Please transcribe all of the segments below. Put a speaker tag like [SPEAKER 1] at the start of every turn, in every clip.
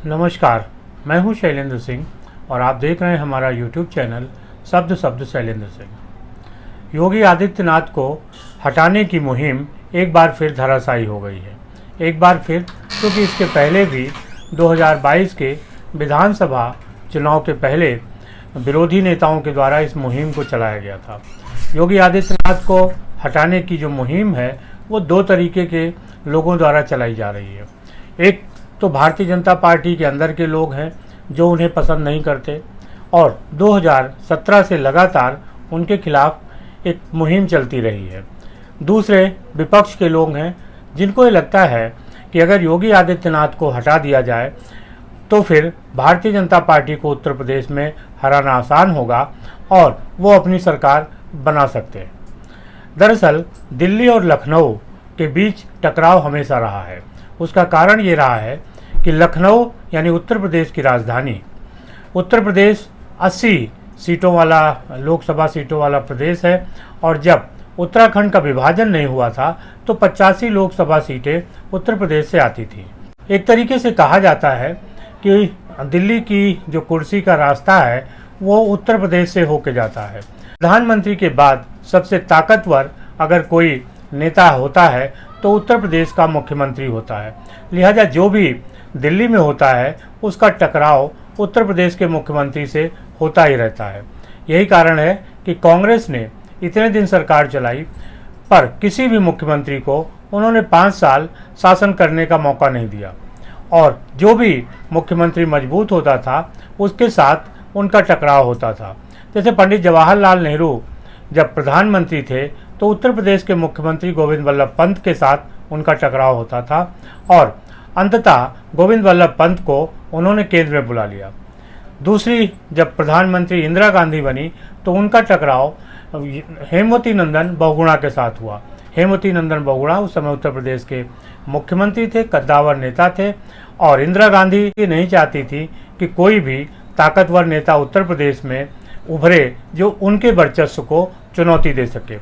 [SPEAKER 1] नमस्कार, मैं हूं शैलेंद्र सिंह और आप देख रहे हैं हमारा YouTube चैनल शब्द शब्द शैलेंद्र सिंह। योगी आदित्यनाथ को हटाने की मुहिम एक बार फिर धराशायी हो गई है। एक बार फिर क्योंकि इसके पहले भी 2022 के विधानसभा चुनाव के पहले विरोधी नेताओं के द्वारा इस मुहिम को चलाया गया था। योगी आदित्यनाथ को हटाने की जो मुहिम है वो दो तरीके के लोगों द्वारा चलाई जा रही है। एक तो भारतीय जनता पार्टी के अंदर के लोग हैं जो उन्हें पसंद नहीं करते और 2017 से लगातार उनके खिलाफ एक मुहिम चलती रही है। दूसरे विपक्ष के लोग हैं जिनको ये लगता है कि अगर योगी आदित्यनाथ को हटा दिया जाए तो फिर भारतीय जनता पार्टी को उत्तर प्रदेश में हराना आसान होगा और वो अपनी सरकार बना सकते हैं। दरअसल दिल्ली और लखनऊ के बीच टकराव हमेशा रहा है। उसका कारण ये रहा है कि लखनऊ यानी उत्तर प्रदेश की राजधानी, उत्तर प्रदेश 80 सीटों वाला लोकसभा सीटों वाला प्रदेश है और जब उत्तराखंड का विभाजन नहीं हुआ था तो 85 लोकसभा सीटें उत्तर प्रदेश से आती थी। एक तरीके से कहा जाता है कि दिल्ली की जो कुर्सी का रास्ता है वो उत्तर प्रदेश से होके जाता है। प्रधानमंत्री के बाद सबसे ताकतवर अगर कोई नेता होता है तो उत्तर प्रदेश का मुख्यमंत्री होता है। लिहाजा जो भी दिल्ली में होता है उसका टकराव उत्तर प्रदेश के मुख्यमंत्री से होता ही रहता है। यही कारण है कि कांग्रेस ने इतने दिन सरकार चलाई पर किसी भी मुख्यमंत्री को उन्होंने 5 साल शासन करने का मौका नहीं दिया और जो भी मुख्यमंत्री मजबूत होता था उसके साथ उनका टकराव होता था। जैसे पंडित जवाहरलाल नेहरू जब प्रधानमंत्री थे तो उत्तर प्रदेश के मुख्यमंत्री गोविंद वल्लभ पंत के साथ उनका टकराव होता था और अंततः गोविंद वल्लभ पंत को उन्होंने केंद्र में बुला लिया। दूसरी जब प्रधानमंत्री इंदिरा गांधी बनी तो उनका टकराव हेमवती नंदन बहुगुणा के साथ हुआ। हेमवती नंदन बहुगुणा उस समय उत्तर प्रदेश के मुख्यमंत्री थे, कद्दावर नेता थे और इंदिरा गांधी नहीं चाहती थी कि कोई भी ताकतवर नेता उत्तर प्रदेश में उभरे जो उनके वर्चस्व को चुनौती दे सके।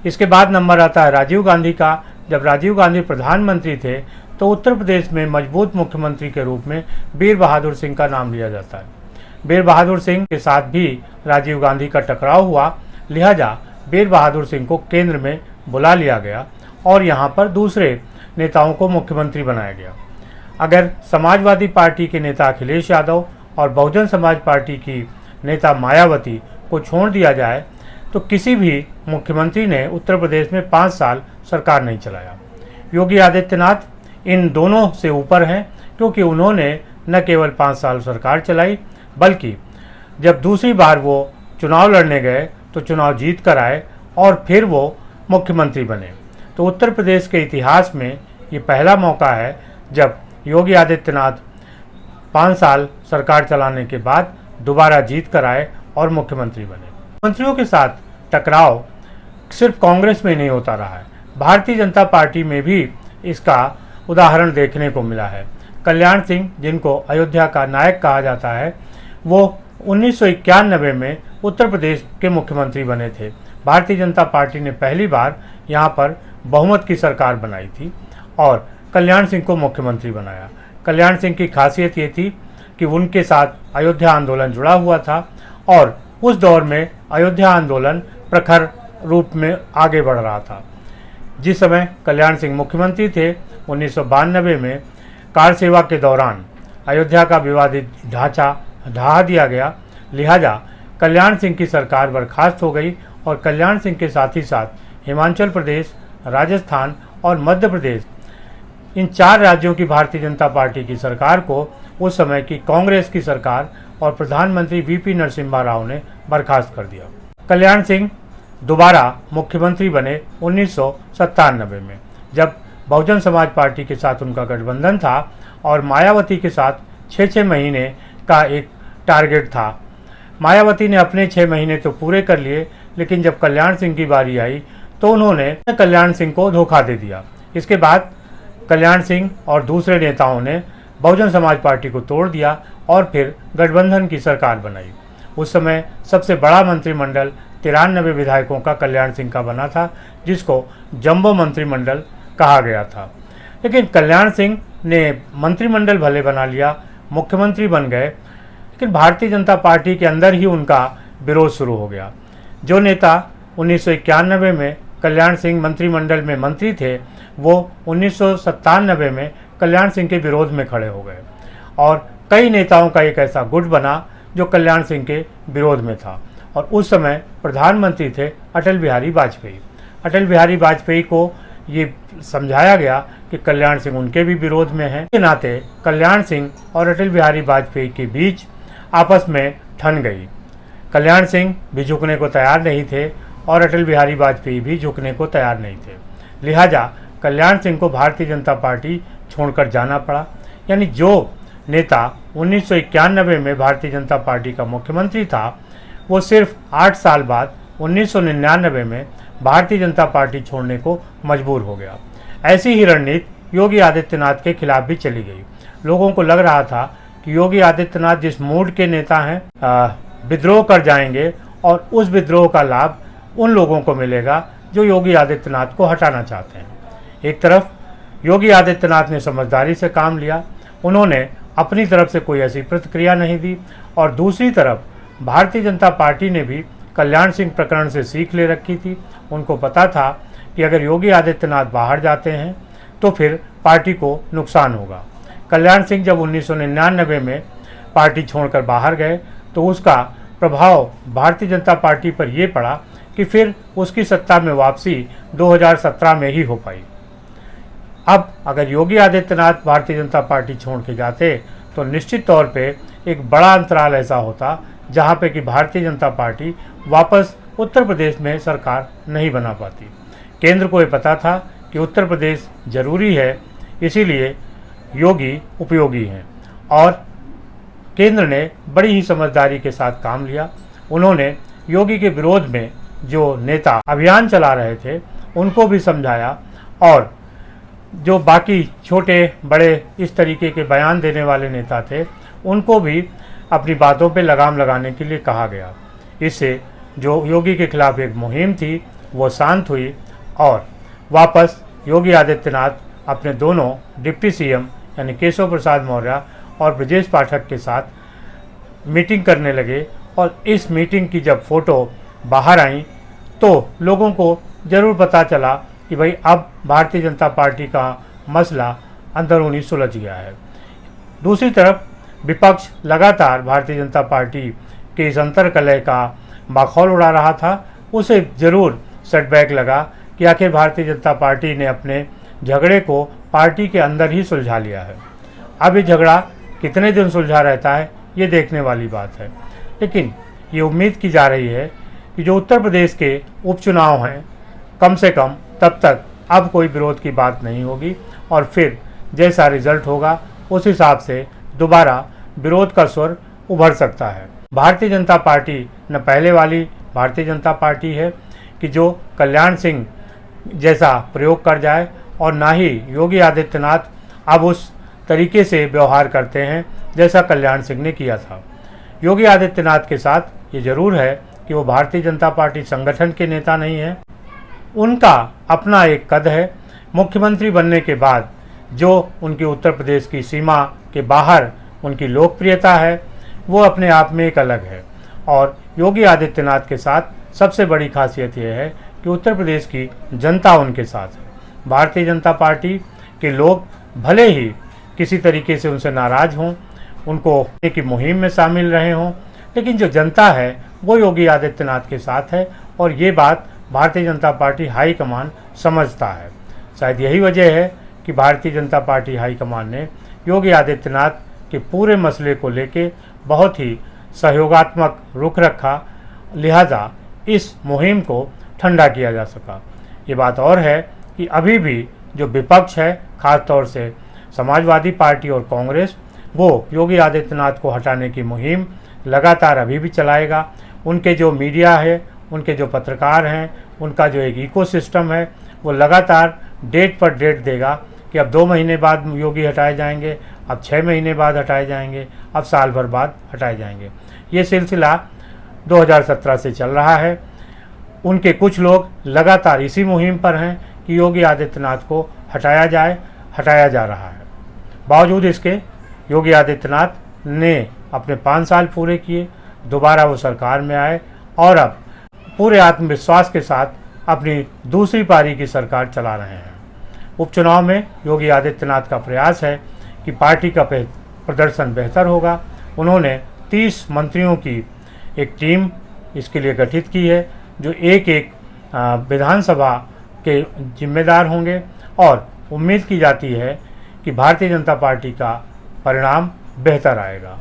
[SPEAKER 1] इसके बाद नंबर आता है राजीव गांधी का। जब राजीव गांधी प्रधानमंत्री थे तो उत्तर प्रदेश में मजबूत मुख्यमंत्री के रूप में वीर बहादुर सिंह का नाम लिया जाता है। वीर बहादुर सिंह के साथ भी राजीव गांधी का टकराव हुआ, लिहाजा वीर बहादुर सिंह को केंद्र में बुला लिया गया और यहाँ पर दूसरे नेताओं को मुख्यमंत्री बनाया गया। अगर समाजवादी पार्टी के नेता अखिलेश यादव और बहुजन समाज पार्टी की नेता मायावती को छोड़ दिया जाए तो किसी भी मुख्यमंत्री ने उत्तर प्रदेश में 5 साल सरकार नहीं चलाया। योगी आदित्यनाथ इन दोनों से ऊपर हैं क्योंकि उन्होंने न केवल 5 साल सरकार चलाई बल्कि जब दूसरी बार वो चुनाव लड़ने गए तो चुनाव जीत कर आए और फिर वो मुख्यमंत्री बने। तो उत्तर प्रदेश के इतिहास में ये पहला मौका है जब योगी आदित्यनाथ 5 साल सरकार चलाने के बाद दोबारा जीत कर आए और मुख्यमंत्री बने। मंत्रियों के साथ टकराव सिर्फ कांग्रेस में नहीं होता रहा है, भारतीय जनता पार्टी में भी इसका उदाहरण देखने को मिला है। कल्याण सिंह, जिनको अयोध्या का नायक कहा जाता है, वो 1991 में उत्तर प्रदेश के मुख्यमंत्री बने थे। भारतीय जनता पार्टी ने पहली बार यहाँ पर बहुमत की सरकार बनाई थी और कल्याण सिंह को मुख्यमंत्री बनाया। कल्याण सिंह की खासियत ये थी कि उनके साथ अयोध्या आंदोलन जुड़ा हुआ था और उस दौर में अयोध्या आंदोलन प्रखर रूप में आगे बढ़ रहा था। जिस समय कल्याण सिंह मुख्यमंत्री थे 1992 में कार सेवा के दौरान अयोध्या का विवादित ढांचा ढहा दिया गया, लिहाजा कल्याण सिंह की सरकार बर्खास्त हो गई और कल्याण सिंह के साथ ही साथ हिमाचल प्रदेश, राजस्थान और मध्य प्रदेश, इन 4 राज्यों की भारतीय जनता पार्टी की सरकार को उस समय की कांग्रेस की सरकार और प्रधानमंत्री वीपी नरसिम्हा राव ने बर्खास्त कर दिया। कल्याण सिंह दोबारा मुख्यमंत्री बने 1997 में, जब बहुजन समाज पार्टी के साथ उनका गठबंधन था और मायावती के साथ 6 महीने का एक टारगेट था। मायावती ने अपने 6 महीने तो पूरे कर लिए, लेकिन जब कल्याण सिंह की बारी आई तो उन्होंने कल्याण सिंह को धोखा दे दिया। इसके बाद कल्याण सिंह और दूसरे नेताओं ने बहुजन समाज पार्टी को तोड़ दिया और फिर गठबंधन की सरकार बनाई। उस समय सबसे बड़ा मंत्रिमंडल 93 विधायकों का कल्याण सिंह का बना था, जिसको जंबो मंत्रिमंडल कहा गया था। लेकिन कल्याण सिंह ने मंत्रिमंडल भले बना लिया मुख्यमंत्री बन गए, लेकिन भारतीय जनता पार्टी के अंदर ही उनका विरोध शुरू हो गया। जो नेता 1991 में कल्याण सिंह मंत्रिमंडल में मंत्री थे, वो 1997 में कल्याण सिंह के विरोध में खड़े हो गए और कई नेताओं का एक ऐसा गुट बना जो कल्याण सिंह के विरोध में था। और उस समय प्रधानमंत्री थे अटल बिहारी वाजपेयी। अटल बिहारी वाजपेयी को ये समझाया गया कि कल्याण सिंह उनके भी विरोध में हैं। के नाते कल्याण सिंह और अटल बिहारी वाजपेयी के बीच आपस में ठन गई। कल्याण सिंह भी झुकने को तैयार नहीं थे और अटल बिहारी वाजपेयी भी झुकने को तैयार नहीं थे। लिहाजा कल्याण सिंह को भारतीय जनता पार्टी छोड़कर जाना पड़ा। यानी जो नेता 1991 में भारतीय जनता पार्टी का मुख्यमंत्री था, वो सिर्फ 8 साल बाद 1999 में भारतीय जनता पार्टी छोड़ने को मजबूर हो गया। ऐसी ही रणनीति योगी आदित्यनाथ के खिलाफ भी चली गई। लोगों को लग रहा था कि योगी आदित्यनाथ जिस मूड के नेता हैं, विद्रोह कर जाएंगे और उस विद्रोह का लाभ उन लोगों को मिलेगा जो योगी आदित्यनाथ को हटाना चाहते हैं। एक तरफ योगी आदित्यनाथ ने समझदारी से काम लिया, उन्होंने अपनी तरफ से कोई ऐसी प्रतिक्रिया नहीं दी, और दूसरी तरफ भारतीय जनता पार्टी ने भी कल्याण सिंह प्रकरण से सीख ले रखी थी। उनको पता था कि अगर योगी आदित्यनाथ बाहर जाते हैं तो फिर पार्टी को नुकसान होगा। कल्याण सिंह जब 1999 में पार्टी छोड़कर बाहर गए तो उसका प्रभाव भारतीय जनता पार्टी पर यह पड़ा कि फिर उसकी सत्ता में वापसी 2017 में ही हो पाई। अब अगर योगी आदित्यनाथ भारतीय जनता पार्टी छोड़ के जाते तो निश्चित तौर पे एक बड़ा अंतराल ऐसा होता जहाँ पे कि भारतीय जनता पार्टी वापस उत्तर प्रदेश में सरकार नहीं बना पाती। केंद्र को ये पता था कि उत्तर प्रदेश जरूरी है, इसीलिए योगी उपयोगी हैं, और केंद्र ने बड़ी ही समझदारी के साथ काम लिया। उन्होंने योगी के विरोध में जो नेता अभियान चला रहे थे उनको भी समझाया, और जो बाकी छोटे बड़े इस तरीके के बयान देने वाले नेता थे उनको भी अपनी बातों पे लगाम लगाने के लिए कहा गया। इससे जो योगी के खिलाफ एक मुहिम थी वो शांत हुई और वापस योगी आदित्यनाथ अपने दोनों डिप्टी सीएम यानी केशव प्रसाद मौर्य और ब्रजेश पाठक के साथ मीटिंग करने लगे। और इस मीटिंग की जब फ़ोटो बाहर आई तो लोगों को ज़रूर पता चला कि भाई अब भारतीय जनता पार्टी का मसला अंदरूनी सुलझ गया है। दूसरी तरफ विपक्ष लगातार भारतीय जनता पार्टी के इस अंतर्कलह का माखौल उड़ा रहा था। उसे ज़रूर सेटबैक लगा कि आखिर भारतीय जनता पार्टी ने अपने झगड़े को पार्टी के अंदर ही सुलझा लिया है। अब ये झगड़ा कितने दिन सुलझा रहता है ये देखने वाली बात है, लेकिन ये उम्मीद की जा रही है कि जो उत्तर प्रदेश के उपचुनाव हैं, कम से कम तब तक अब कोई विरोध की बात नहीं होगी, और फिर जैसा रिजल्ट होगा उस हिसाब से दोबारा विरोध का स्वर उभर सकता है। भारतीय जनता पार्टी न पहले वाली भारतीय जनता पार्टी है कि जो कल्याण सिंह जैसा प्रयोग कर जाए, और ना ही योगी आदित्यनाथ अब उस तरीके से व्यवहार करते हैं जैसा कल्याण सिंह ने किया था। योगी आदित्यनाथ के साथ ये जरूर है कि वो भारतीय जनता पार्टी संगठन के नेता नहीं है। उनका अपना एक कद है। मुख्यमंत्री बनने के बाद जो उनकी उत्तर प्रदेश की सीमा के बाहर उनकी लोकप्रियता है वो अपने आप में एक अलग है। और योगी आदित्यनाथ के साथ सबसे बड़ी खासियत यह है कि उत्तर प्रदेश की जनता उनके साथ है। भारतीय जनता पार्टी के लोग भले ही किसी तरीके से उनसे नाराज़ हों, उनको की मुहिम में शामिल रहे हों, लेकिन जो जनता है वो योगी आदित्यनाथ के साथ है, और ये बात भारतीय जनता पार्टी हाईकमान समझता है। शायद यही वजह है कि भारतीय जनता पार्टी हाईकमान ने योगी आदित्यनाथ के पूरे मसले को लेके बहुत ही सहयोगात्मक रुख रखा, लिहाजा इस मुहिम को ठंडा किया जा सका। ये बात और है कि अभी भी जो विपक्ष है, ख़ास तौर से समाजवादी पार्टी और कांग्रेस, वो योगी आदित्यनाथ को हटाने की मुहिम लगातार अभी भी चलाएगा। उनके जो मीडिया है, उनके जो पत्रकार हैं, उनका जो एक इकोसिस्टम है, वो लगातार डेट पर डेट देगा कि अब 2 महीने बाद योगी हटाए जाएंगे, अब 6 महीने बाद हटाए जाएंगे, अब साल भर बाद हटाए जाएंगे। ये सिलसिला 2017 से चल रहा है। उनके कुछ लोग लगातार इसी मुहिम पर हैं कि योगी आदित्यनाथ को हटाया जाए, हटाया जा रहा है। बावजूद इसके योगी आदित्यनाथ ने अपने 5 साल पूरे किए, दोबारा वो सरकार में आए और अब पूरे आत्मविश्वास के साथ अपनी दूसरी पारी की सरकार चला रहे हैं। उपचुनाव में योगी आदित्यनाथ का प्रयास है कि पार्टी का प्रदर्शन बेहतर होगा। उन्होंने 30 मंत्रियों की एक टीम इसके लिए गठित की है, जो एक एक विधानसभा के जिम्मेदार होंगे और उम्मीद की जाती है कि भारतीय जनता पार्टी का परिणाम बेहतर आएगा,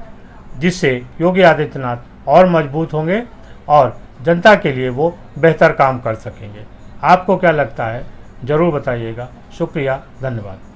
[SPEAKER 1] जिससे योगी आदित्यनाथ और मजबूत होंगे और जनता के लिए वो बेहतर काम कर सकेंगे। आपको क्या लगता है ज़रूर बताइएगा। शुक्रिया, धन्यवाद।